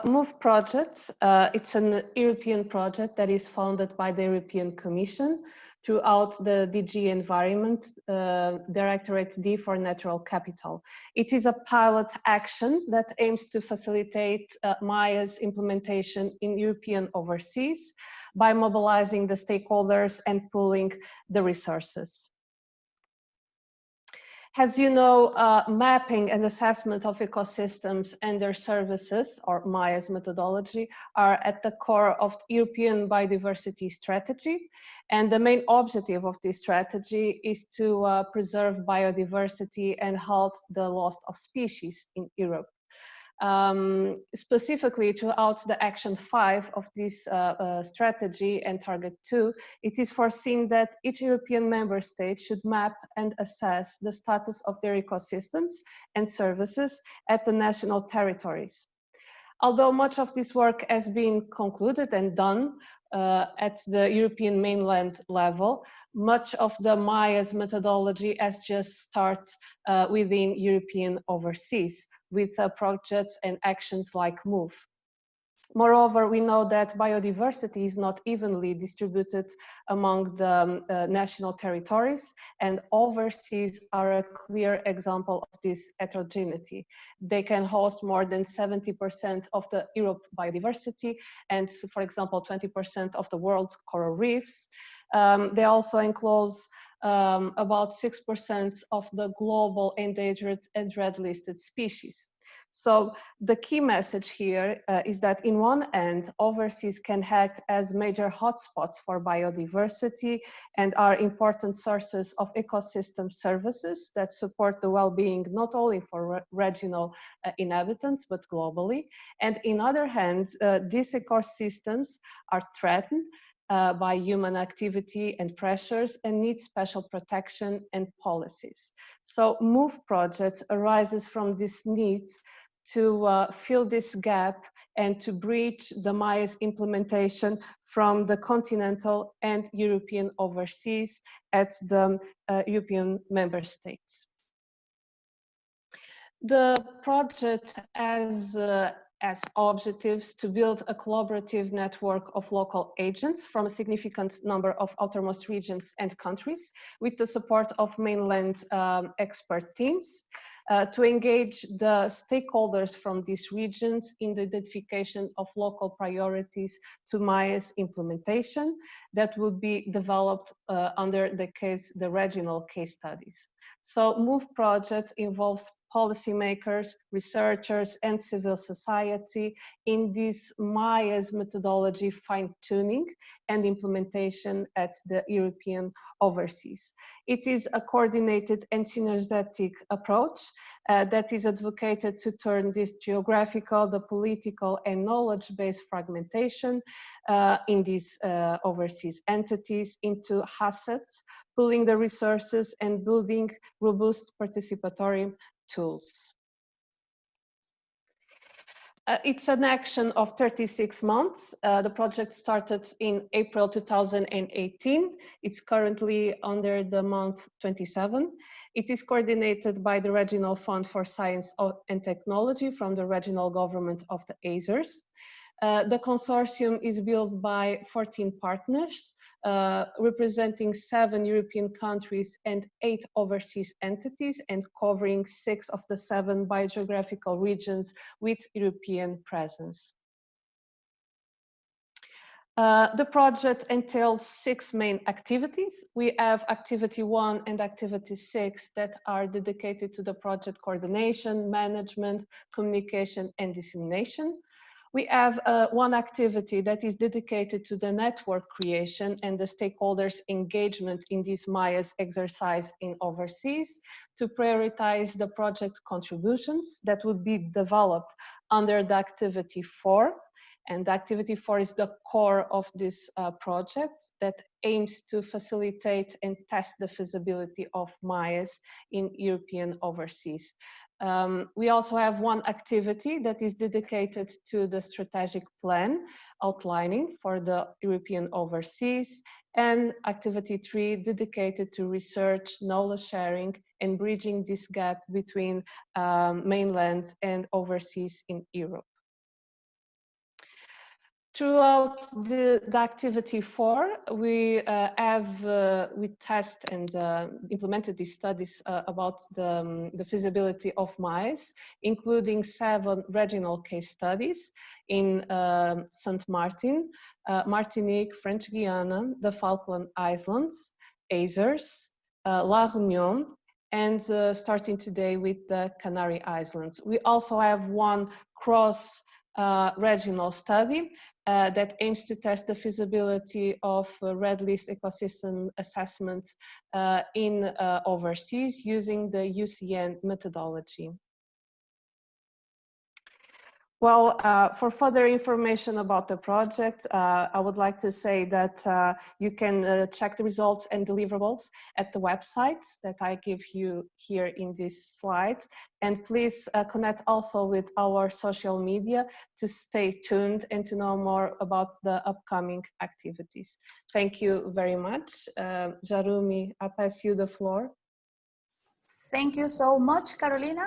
MOVE project, it's an European project that is funded by the European Commission throughout the DG Environment, Directorate D for Natural Capital. It is a pilot action that aims to facilitate MAIA's implementation in European overseas by mobilizing the stakeholders and pooling the resources. As you know, mapping and assessment of ecosystems and their services, or MAIA's methodology, are at the core of the European biodiversity strategy. And the main objective of this strategy is to preserve biodiversity and halt the loss of species in Europe. Specifically throughout the action 5 of this strategy and target 2, it is foreseen that each European member state should map and assess the status of their ecosystems and services at the national territories. Although much of this work has been concluded and done at the European mainland level, much of the MAIA's methodology has just started within European overseas with projects and actions like MOVE. Moreover, we know that biodiversity is not evenly distributed among the national territories, and overseas are a clear example of this heterogeneity. They can host more than 70% of the Europe biodiversity and, for example, 20% of the world's coral reefs. They also enclose about 6% of the global endangered and red-listed species. So the key message here is that in one end, overseas can act as major hotspots for biodiversity and are important sources of ecosystem services that support the well-being not only for regional inhabitants, but globally. And in other hand, these ecosystems are threatened by human activity and pressures and need special protection and policies. So MOVE project arises from this need to fill this gap and to bridge the MAIA's implementation from the continental and European overseas at the European member states. The project has as objectives to build a collaborative network of local agents from a significant number of outermost regions and countries with the support of mainland expert teams to engage the stakeholders from these regions in the identification of local priorities to MAIA's implementation that would be developed under the regional case studies. So MOVE project involves policymakers, researchers, and civil society in this MAIA's methodology fine-tuning and implementation at the European overseas. It is a coordinated and synergetic approach that is advocated to turn this geographical, the political, and knowledge-based fragmentation in these overseas entities into assets, pooling the resources and building robust participatory tools. It's an action of 36 months. The project started in April 2018. It's currently under the month 27. It is coordinated by the Regional Fund for Science and Technology from the Regional Government of the Azores. The consortium is built by 14 partners, representing 7 European countries and 8 overseas entities, and covering 6 of the 7 biogeographical regions with European presence. The project entails 6 main activities. We have activity 1 and activity 6 that are dedicated to the project coordination, management, communication, and dissemination. We have one activity that is dedicated to the network creation and the stakeholders' engagement in this MAIA's exercise in overseas to prioritize the project contributions that would be developed under the activity 4. And activity 4 is the core of this project that aims to facilitate and test the feasibility of MAIA's in European overseas. We also have one activity that is dedicated to the strategic plan outlining for the European overseas, and activity 3 dedicated to research, knowledge sharing, and bridging this gap between mainland and overseas in Europe. Throughout the activity 4, we test and implemented these studies about the feasibility of mice, including 7 regional case studies in Saint Martin, Martinique, French Guiana, the Falkland Islands, Azores, La Réunion, and starting today with the Canary Islands. We also have one cross regional study that aims to test the feasibility of red list ecosystem assessments in overseas using the UCN methodology. Well, for further information about the project, I would like to say that you can check the results and deliverables at the website that I give you here in this slide. And please connect also with our social media to stay tuned and to know more about the upcoming activities. Thank you very much. Jarumi, I pass you the floor. Thank you so much, Carolina.